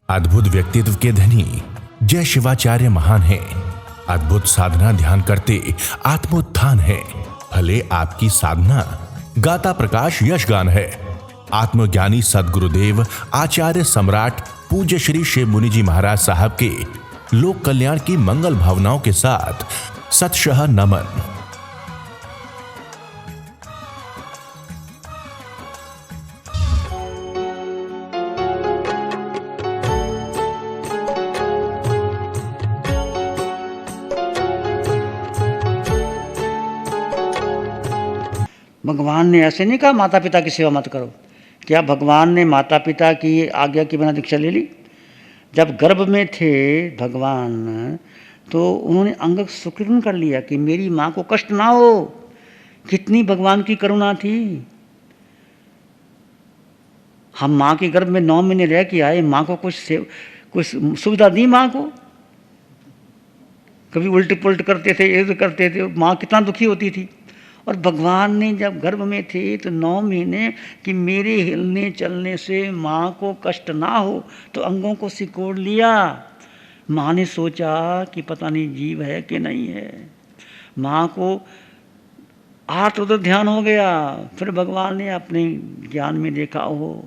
अद्भुत व्यक्तित्व के धनी जय शिवाचार्य महान है। अद्भुत साधना ध्यान करते आत्मोत्थान है। भले आपकी साधना गाता प्रकाश यशगान है। आत्मज्ञानी सद्गुरुदेव आचार्य सम्राट पूज्य श्री शिव मुनि जी महाराज साहब के लोक कल्याण की मंगल भावनाओं के साथ सतशः नमन। भगवान ने ऐसे नहीं कहा माता पिता की सेवा मत करो। क्या भगवान ने माता पिता की आज्ञा के बिना दीक्षा ले ली? जब गर्भ में थे भगवान तो उन्होंने अंग सुकृन कर लिया कि मेरी माँ को कष्ट ना हो। कितनी भगवान की करुणा थी। हम माँ के गर्भ में 9 महीने रह के आए, माँ को कुछ सुविधा दी माँ को? कभी उल्ट पुलट करते थे, ये करते थे, माँ कितना दुखी होती थी। और भगवान ने जब गर्भ में थे तो 9 महीने कि मेरे हिलने चलने से माँ को कष्ट ना हो तो अंगों को सिकोड़ लिया। माँ ने सोचा कि पता नहीं जीव है कि नहीं है। माँ को उधर ध्यान हो गया। फिर भगवान ने अपने ज्ञान में देखा, ओहो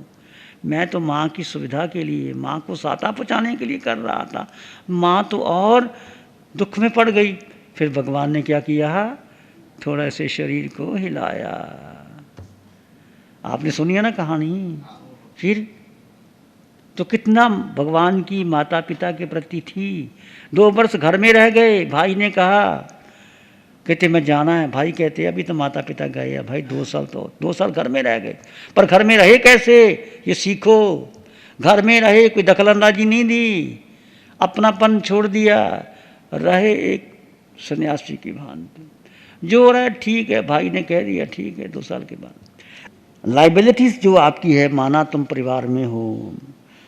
मैं तो माँ की सुविधा के लिए, माँ को साता पहुँचाने के लिए कर रहा था, माँ तो और दुख में पड़ गई। फिर भगवान ने क्या किया? थोड़ा से शरीर को हिलाया। आपने सुनी है ना कहानी? फिर तो कितना भगवान की माता पिता के प्रति थी। 2 वर्ष घर में रह गए। भाई ने कहा, कहते मैं जाना है। भाई कहते अभी तो माता पिता गए हैं। भाई 2 साल घर में रह गए। पर घर में रहे कैसे ये सीखो। घर में रहे, कोई दखलंदाजी नहीं दी, अपनापन छोड़ दिया, रहे एक सन्यासी की भांति। जो हो रहा है ठीक है, भाई ने कह दिया ठीक है। 2 साल के बाद लाइबिलिटीज जो आपकी है, माना तुम परिवार में हो,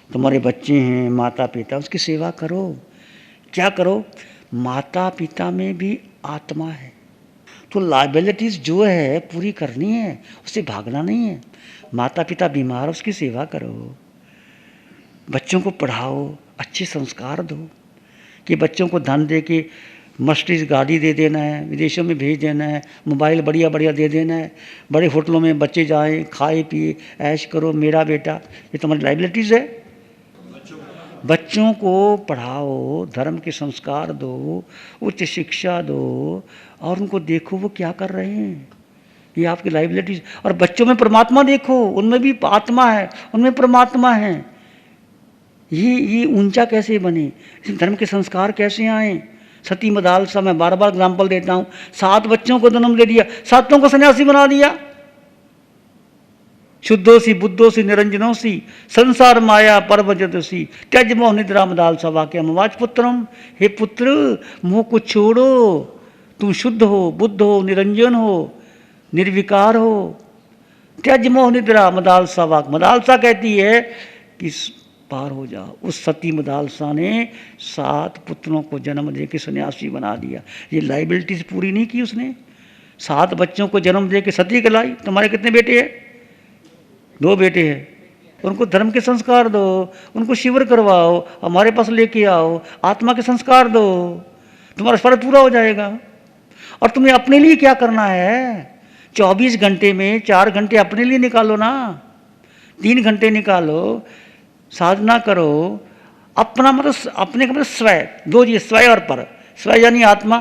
तुम्हारे बच्चे हैं, माता पिता, उसकी सेवा करो। क्या करो? माता पिता में भी आत्मा है तो लाइबिलिटीज जो है पूरी करनी है, उससे भागना नहीं है। माता पिता बीमार, उसकी सेवा करो। बच्चों को पढ़ाओ, अच्छे संस्कार दो। कि बच्चों को धन दे के मर्सिडीज गाड़ी दे देना है, विदेशों में भेज देना है, मोबाइल बढ़िया बढ़िया दे देना है, बड़े होटलों में बच्चे जाएं, खाए पिए, ऐश करो। मेरा बेटा, ये तुम्हारी लाइबिलिटीज़ है। बच्चों को पढ़ाओ, धर्म के संस्कार दो, उच्च शिक्षा दो और उनको देखो वो क्या कर रहे हैं। ये आपकी लाइबिलिटीज। और बच्चों में परमात्मा देखो, उनमें भी आत्मा है, उनमें परमात्मा है। ये ऊंचा कैसे बने, धर्म के संस्कार कैसे आए। सती मदालसा मैं बार बार एग्जाम्पल देता हूँ। 7 बच्चों को जन्म दे दिया, 7 को सन्यासी बना दिया। शुद्धोसी बुद्धोसी निरंजनोसी संसार माया परवजतसी त्यज मोह निद्रा मदालसा वाक्य मवाच पुत्रम। हे पुत्र, मोह को छोड़ो। तुम शुद्ध हो, बुद्ध हो, निरंजन हो, निर्विकार हो। त्यज मोह निद्रा मदालसा वाक। मदालसा कहती है कि पार हो जाओ। उस सती मदालसा ने 7 पुत्रों को जन्म दे के सन्यासी बना दिया। ये लाइबिलिटीज पूरी नहीं की उसने। 7 बच्चों को जन्म दे के सती कहलाई। तुम्हारे कितने बेटे हैं? 2 बेटे हैं। उनको धर्म के संस्कार दो, उनको शिविर करवाओ, हमारे पास लेके आओ, आत्मा के संस्कार दो, तुम्हारा फर्ज पूरा हो जाएगा। और तुम्हें अपने लिए क्या करना है? 24 घंटे में 4 घंटे अपने लिए निकालो ना, 3 घंटे निकालो, साधना करो। अपना मतलब अपने का मतलब स्वयं। 2 चीज, स्वयं और पर। स्वयं यानी आत्मा,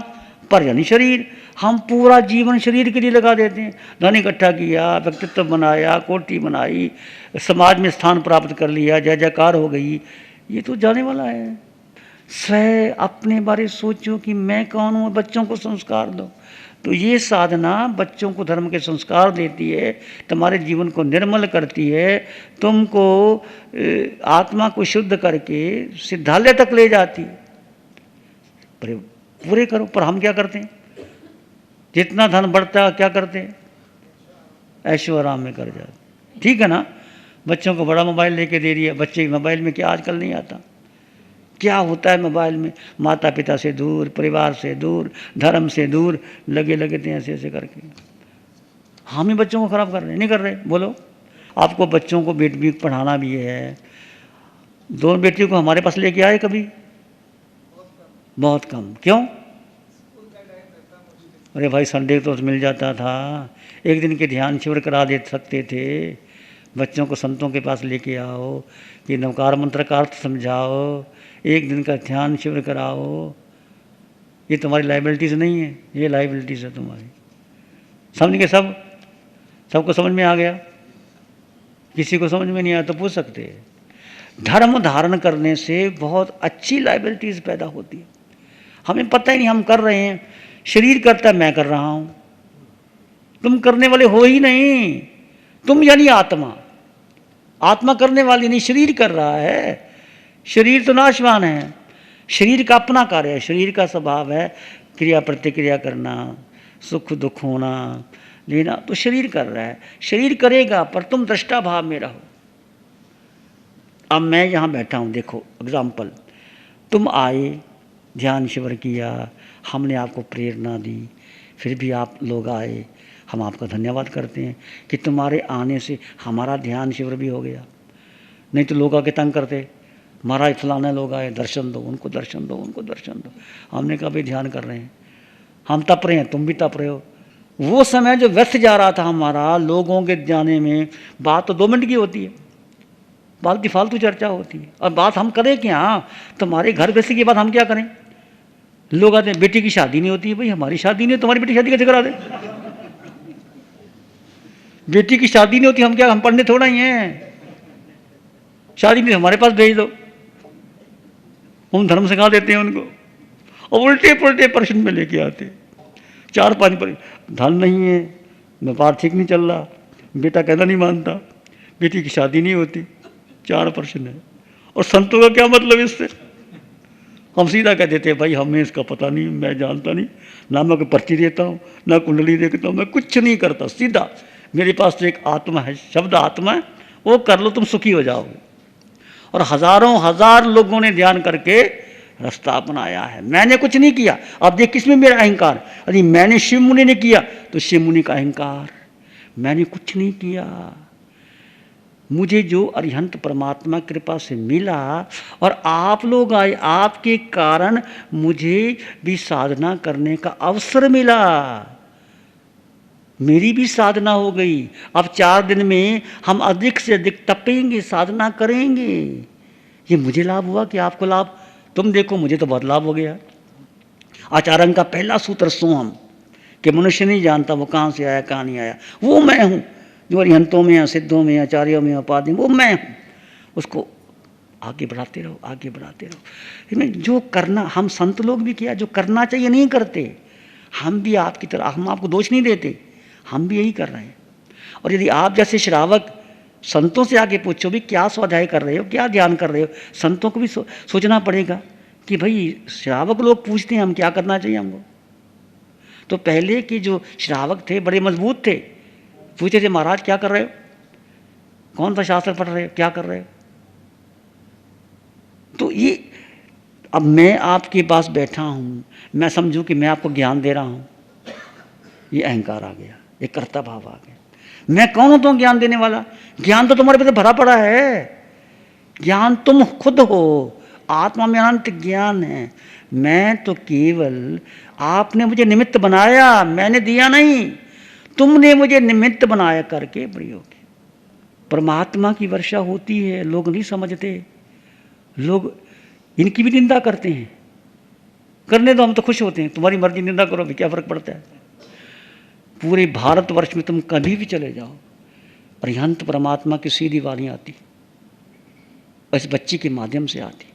पर यानी शरीर। हम पूरा जीवन शरीर के लिए लगा देते हैं। धन इकट्ठा किया, व्यक्तित्व बनाया, कोठी बनाई, समाज में स्थान प्राप्त कर लिया, जय जयकार हो गई। ये तो जाने वाला है। स्वयं अपने बारे सोचो कि मैं कौन हूँ, बच्चों को संस्कार दो। तो ये साधना बच्चों को धर्म के संस्कार देती है, तुम्हारे जीवन को निर्मल करती है, तुमको आत्मा को शुद्ध करके सिद्धालय तक ले जाती है। पूरे करो। पर हम क्या करते हैं? जितना धन बढ़ता है क्या करते हैं? ऐशो आराम में कर जाते। ठीक है ना? बच्चों को बड़ा मोबाइल लेके दे दिया। बच्चे मोबाइल में क्या आजकल नहीं आता, क्या होता है मोबाइल में? माता पिता से दूर, परिवार से दूर, धर्म से दूर लगे थे ऐसे ऐसे करके। हम ही बच्चों को खराब कर रहे हैं, नहीं कर रहे? बोलो। आपको बच्चों को बेट भी पढ़ाना भी है, दोनों बेटियों को हमारे पास लेके आए कभी? बहुत कम। क्यों? अरे भाई संडे तो मिल जाता था, एक दिन के ध्यान शिविर करा दे सकते थे। बच्चों को संतों के पास लेके आओ, कि नवकार मंत्र का अर्थ समझाओ, एक दिन का ध्यान शिविर कराओ। ये तुम्हारी लाइबिलिटीज़ नहीं है, ये लाइबिलिटीज़ है तुम्हारी। समझ गए सब? सबको समझ में आ गया? किसी को समझ में नहीं आया तो पूछ सकते हैं। धर्म धारण करने से बहुत अच्छी लाइबिलिटीज़ पैदा होती है। हमें पता ही नहीं हम कर रहे हैं, शरीर करता है, मैं कर रहा हूं। तुम करने वाले हो ही नहीं, तुम यानी आत्मा। आत्मा करने वाली नहीं, शरीर कर रहा है। शरीर तो नाशवान है, शरीर का अपना कार्य है, शरीर का स्वभाव है क्रिया प्रतिक्रिया करना, सुख दुख होना, लेना, तो शरीर कर रहा है। शरीर करेगा, पर तुम दृष्टा भाव में रहो। अब मैं यहाँ बैठा हूँ, देखो एग्जाम्पल, तुम आए, ध्यान शिविर किया, हमने आपको प्रेरणा दी, फिर भी आप लोग आए, हम आपका धन्यवाद करते हैं कि तुम्हारे आने से हमारा ध्यान शिविर भी हो गया। नहीं तो लोग आके तंग करते, महाराज फलाने लोग आए, दर्शन दो उनको, दर्शन दो उनको, दर्शन दो। हमने कहा भाई ध्यान कर रहे हैं, हम तप रहे हैं, तुम भी तप रहे हो। वो समय जो व्यस्त जा रहा था हमारा लोगों के जाने में, बात तो 2 मिनट की होती है, फालतू फालतू चर्चा होती है। और बात हम करें क्या? तुम्हारे घर गृहस्थी की बात हम क्या करें? लोग आते हैं, बेटी की शादी नहीं होती है। भाई हमारी शादी नहीं है, तुम्हारी बेटी शादी कैसे करा दे? बेटी की शादी नहीं होती, हम क्या, हम पढ़ने थोड़ा ही हैं? शादी में हमारे पास भेज दो, हम धर्म सिखा देते हैं उनको। और उल्टे पुल्टे प्रश्न में लेके आते, 4-5 पर धन नहीं है, व्यापार ठीक नहीं चल रहा, बेटा कहना नहीं मानता, बेटी की शादी नहीं होती, 4 प्रश्न है। और संतों का क्या मतलब इससे? हम सीधा कह देते हैं भाई हमें इसका पता नहीं, मैं जानता नहीं, ना मैं कोई पर्ची देता हूँ, ना कुंडली देखता हूँ, मैं कुछ नहीं करता, सीधा मेरे पास तो एक आत्मा है, शब्द आत्मा है, वो कर लो, तुम सुखी हो जाओगे। और हजारों हजार लोगों ने ध्यान करके रास्ता अपनाया है, मैंने कुछ नहीं किया। अब देख किसमें मेरा अहंकार? यदि मैंने शिव मुनि ने किया तो शिव मुनि का अहंकार, मैंने कुछ नहीं किया। मुझे जो अरिहंत परमात्मा कृपा से मिला और आप लोग आए, आपके कारण मुझे भी साधना करने का अवसर मिला, मेरी भी साधना हो गई। अब 4 दिन में हम अधिक से अधिक तपेंगे, साधना करेंगे। ये मुझे लाभ हुआ कि आपको लाभ? तुम देखो मुझे तो बहुत लाभ हो गया। आचार्य का पहला सूत्र सोहम, कि मनुष्य नहीं जानता वो कहाँ से आया कहाँ नहीं आया, वो मैं हूँ जो अरिहंतों में, सिद्धों में, आचार्यों में, उपाधि में, वो मैं हूँ। उसको आगे बढ़ाते रहो, आगे बढ़ाते रहो। इसमें जो करना, हम संत लोग भी किया, जो करना चाहिए नहीं करते। हम भी आपकी तरह, हम आपको दोष नहीं देते, हम भी यही कर रहे हैं। और यदि आप जैसे श्रावक संतों से आगे पूछो भी क्या स्वाध्याय कर रहे हो, क्या ध्यान कर रहे हो, संतों को भी सोचना पड़ेगा कि भाई श्रावक लोग पूछते हैं हम क्या करना चाहिए हमको। तो पहले के जो श्रावक थे बड़े मजबूत थे, पूछते थे महाराज क्या कर रहे हो, कौन सा शास्त्र पढ़ रहे हो, क्या कर रहे हो। तो ये अब मैं आपके पास बैठा हूँ, मैं समझूं कि मैं आपको ज्ञान दे रहा हूँ, ये अहंकार आ गया, ये कर्ता भाव आ गया। मैं कौन हूं तो ज्ञान देने वाला? ज्ञान तो तुम्हारे भीतर भरा पड़ा है, ज्ञान तुम खुद हो, आत्मा में अनंत ज्ञान है। मैं तो केवल, आपने मुझे निमित्त बनाया, मैंने दिया नहीं, तुमने मुझे निमित्त बनाया करके प्रयोग किया। परमात्मा की वर्षा होती है, लोग नहीं समझते, लोग इनकी भी निंदा करते हैं। करने दो, हम तो खुश होते हैं, तुम्हारी मर्जी, निंदा करो भी, क्या फर्क पड़ता है। पूरे भारतवर्ष में तुम कभी भी चले जाओ, अरिहंत परमात्मा की सीधी वाणी आती, इस बच्ची के माध्यम से आती।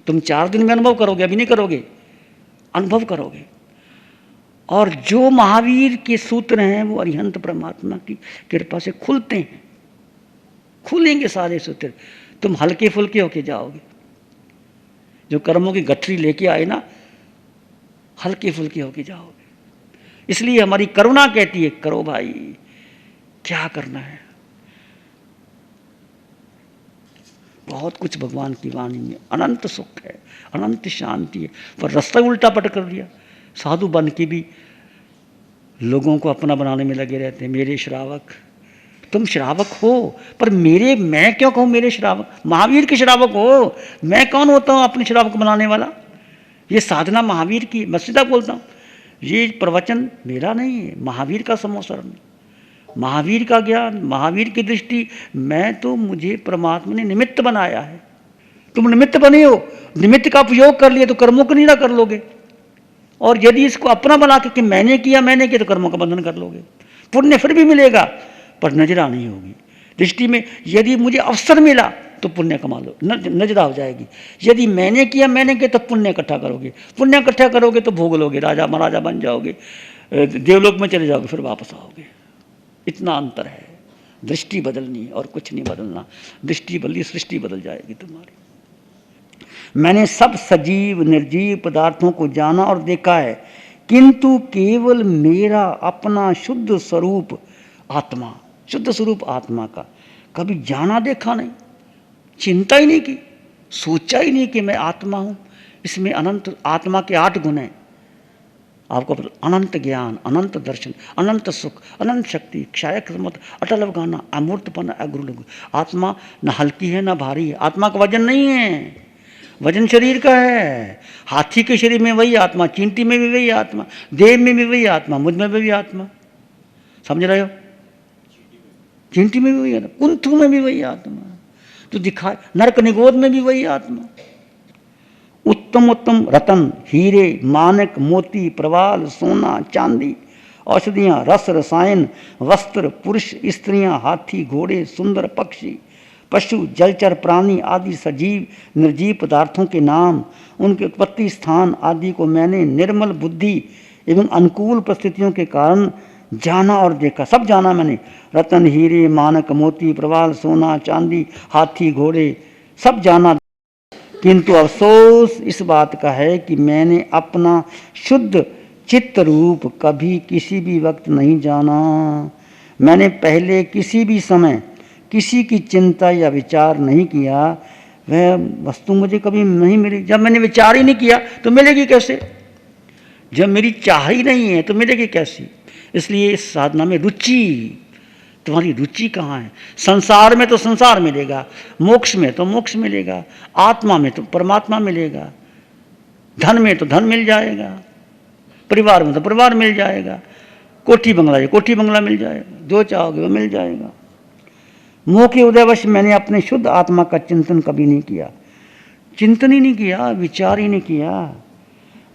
तुम 4 दिन में अनुभव करोगे, अभी नहीं करोगे, अनुभव करोगे। और जो महावीर के सूत्र हैं वो अरिहंत परमात्मा की कृपा से खुलते हैं, खुलेंगे सारे सूत्र, तुम हल्के फुल्के होके जाओगे। जो कर्मों की गठरी लेके आए ना, हल्के फुल्के होके जाओगे। इसलिए हमारी करुणा कहती है करो भाई, क्या करना है। बहुत कुछ भगवान की वाणी में, अनंत सुख है, अनंत शांति है, पर रास्ता उल्टा पट कर दिया। साधु बन के भी लोगों को अपना बनाने में लगे रहते हैं, मेरे श्रावक, तुम श्रावक हो, पर मेरे, मैं क्यों कहूँ मेरे श्रावक, महावीर के श्रावक हो, मैं कौन होता हूँ अपने श्रावक बनाने वाला। ये साधना महावीर की, मैं सीधा बोलता हूँ, ये प्रवचन मेरा नहीं है, महावीर का समोसरण, महावीर का ज्ञान, महावीर की दृष्टि। मैं तो, मुझे परमात्मा ने निमित्त बनाया है, तुम निमित्त बने हो, निमित्त का उपयोग कर लिए तो कर्मों को निरा कर लोगे, और यदि इसको अपना बना के कि मैंने किया तो कर्मों का बंधन कर लोगे। पुण्य फिर भी मिलेगा पर नजरा नहीं होगी दृष्टि में। यदि मुझे अवसर मिला तो पुण्य कमा लो, नजरा हो जाएगी। यदि मैंने किया तो पुण्य इकट्ठा करोगे, पुण्य इकट्ठा करोगे तो भोग लोगे, राजा महाराजा बन जाओगे, देवलोक में चले जाओगे, फिर वापस आओगे। इतना अंतर है। दृष्टि बदलनी और कुछ नहीं बदलना। दृष्टि बदली सृष्टि बदल जाएगी तुम्हारी। मैंने सब सजीव निर्जीव पदार्थों को जाना और देखा है, किंतु केवल मेरा अपना शुद्ध स्वरूप आत्मा, शुद्ध स्वरूप आत्मा का कभी जाना देखा नहीं, चिंता ही नहीं की, सोचा ही नहीं कि मैं आत्मा हूं। इसमें अनंत, आत्मा के 8 गुण हैं आपको पता, अनंत ज्ञान, अनंत दर्शन, अनंत सुख, अनंत शक्ति, क्षायक समत, अटल अवगाना, अमूर्तपन, अगुण। आत्मा न हल्की है न भारी है, आत्मा का वजन नहीं है, वजन शरीर का है। हाथी के शरीर में वही आत्मा, चींटी में भी वही आत्मा, देव में भी वही आत्मा, मुझ में भी वही आत्मा, समझ रहे हो, चींटी में भी वही आत्मा, कुंथू में भी वही आत्मा, तो दिखाए नरक निगोद में भी वही आत्मा। उत्तम उत्तम रतन, हीरे, मानक, मोती, प्रवाल, सोना, चांदी, औषधियां, रस, रसायन, वस्त्र, पुरुष, स्त्रियां, हाथी, घोड़े, सुंदर पक्षी, पशु, जलचर प्राणी आदि सजीव निर्जीव पदार्थों के नाम, उनके उत्पत्ति स्थान आदि को मैंने निर्मल बुद्धि एवं अनुकूल परिस्थितियों के कारण जाना और देखा। सब जाना मैंने, रतन, हीरे, मानक, मोती, प्रवाल, सोना, चांदी, हाथी, घोड़े, सब जाना। किंतु अफसोस इस बात का है कि मैंने अपना शुद्ध चित्त रूप कभी किसी भी वक्त नहीं जाना। मैंने पहले किसी भी समय किसी की चिंता या विचार नहीं किया, वह वस्तु मुझे कभी नहीं मिली। जब मैंने विचार ही नहीं किया तो मिलेगी कैसे, जब मेरी चाह ही नहीं है तो मिलेगी कैसी। इसलिए इस साधना में रुचि, तुम्हारी रुचि कहाँ है। संसार में तो संसार मिलेगा, मोक्ष में तो मोक्ष मिलेगा, आत्मा में तो परमात्मा मिलेगा, धन में तो धन मिल जाएगा, परिवार में तो परिवार मिल जाएगा, कोठी बंगला है कोठी बंगला मिल जाएगा, जो चाहोगे वो मिल जाएगा। मोह के उदयवश मैंने अपने शुद्ध आत्मा का चिंतन कभी नहीं किया, चिंतन ही नहीं किया, विचार ही नहीं किया।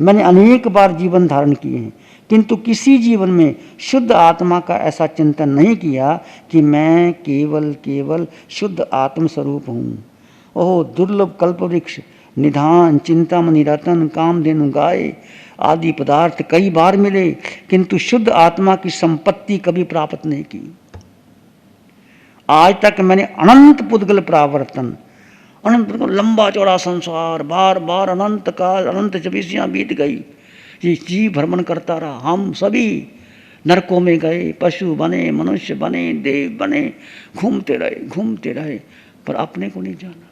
मैंने अनेक बार जीवन धारण किए हैं, किंतु किसी जीवन में शुद्ध आत्मा का ऐसा चिंतन नहीं किया कि मैं केवल केवल शुद्ध आत्म स्वरूप हूँ। ओह दुर्लभ कल्पवृक्ष, निधान, चिंतामणि, रतन, कामधेनु, गाय आदि पदार्थ कई बार मिले, किंतु शुद्ध आत्मा की संपत्ति कभी प्राप्त नहीं की। आज तक मैंने अनंत पुद्गल प्रावर्तन, अनंत लंबा चौड़ा संसार, बार बार अनंत काल, अनंत चौबीसियाँ बीत गई, ये जीव भ्रमण करता रहा। हम सभी नरकों में गए, पशु बने, मनुष्य बने, देव बने, घूमते रहे, पर अपने को नहीं जाना।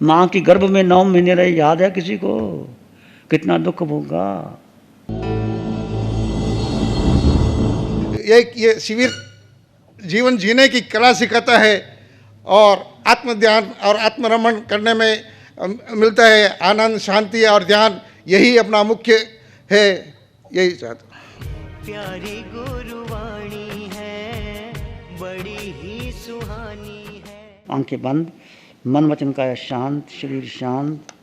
माँ की गर्भ में 9 महीने रहे, याद है किसी को, कितना दुख भोगा। ये शिविर जीवन जीने की कला सिखाता है और आत्मध्यान और आत्मरमण करने में मिलता है आनंद, शांति और ध्यान। यही अपना मुख्य है, यही चाहता हूं। प्यारी गुरुवाणी है, बड़ी ही सुहानी है। आंखें बंद, मन वचन काया शांत, शरीर शांत।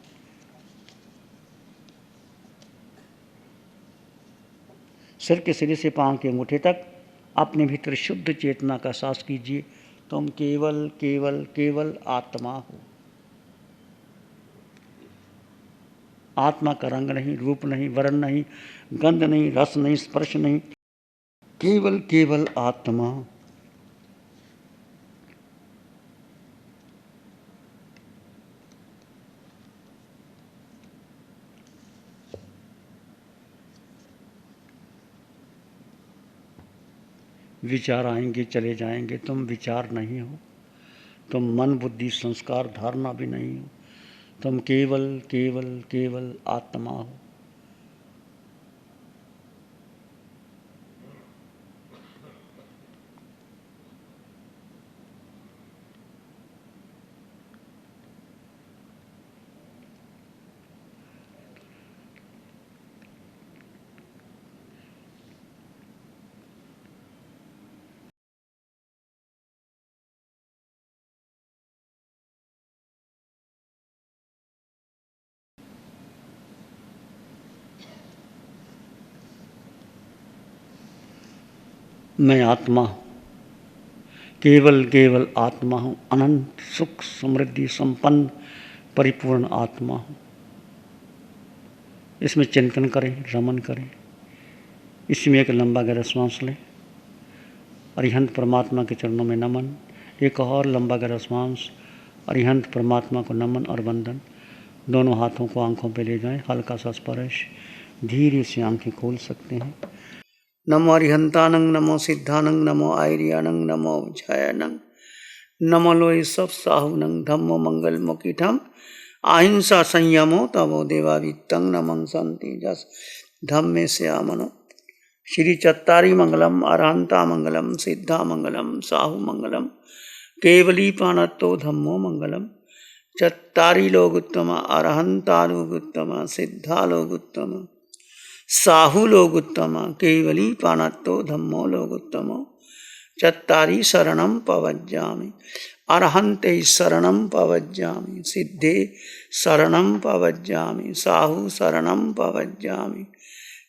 सिर के सिरे से पांव के अंगूठे तक अपने भीतर शुद्ध चेतना का एहसास कीजिए। तुम केवल केवल केवल आत्मा हो। आत्मा का रंग नहीं, रूप नहीं, वर्ण नहीं, गंध नहीं, रस नहीं, स्पर्श नहीं, केवल केवल आत्मा। विचार आएंगे चले जाएंगे, तुम विचार नहीं हो, तुम मन बुद्धि संस्कार धारणा भी नहीं हो, तुम केवल केवल केवल आत्मा हो। मैं आत्मा हूँ, केवल केवल आत्मा हूँ, अनंत सुख समृद्धि संपन्न परिपूर्ण आत्मा हूँ। इसमें चिंतन करें, रमन करें। इसमें एक लंबा गहरा श्वास लें। अरिहंत परमात्मा के चरणों में नमन। एक और लंबा गहरा श्वास। अरिहंत परमात्मा को नमन और वंदन। दोनों हाथों को आंखों पे ले जाएं, हल्का सा स्पर्श। धीरे से आंखें खोल सकते हैं। नमो अरिहंतानंग, नमो सिद्धानंग, नमो आयरियानंग, नमो जयानंग, नमो लोय सब साहुनंग, धम्मो मंगल मुकीठम, अहिंसा संयमो तवो देवावित्तं, नमं संति जस धम्मे श्यामनो। श्री चत्तारी मंगलम, अरहंता मंगलम, सिद्धा मंगलम, साहु मंगलम, केवली पाणत्तो धम्मो मंगलम। चत्तारी लोग उत्तम, अरहंता लोग उत्तम, सिद्धा लोग उत्तम, साहु लोग उत्तम, केवली पाणत्तो धम्मो लोग उत्तम। चत्तारी शरणं पवज्जामि, अरहन्ते शरणं पवज्जामि, सिद्धे शरणं पवज्जामि, साहु शरणं पवज्जामि,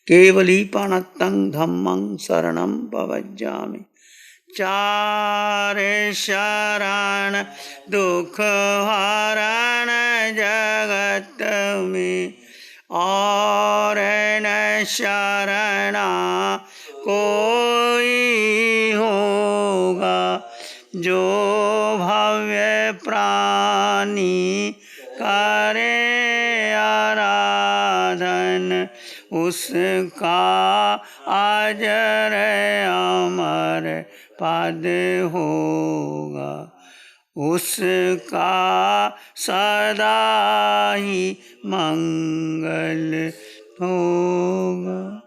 केवली पाणत्तं धम्मं शरणं पवज्जामि। चार शरण दुख हरण जगत में, और न शरणा कोई होगा। जो भव्य प्राणी करे आराधन, उसका अजर अमर पद होगा, उसका सदा ही मंगल होगा।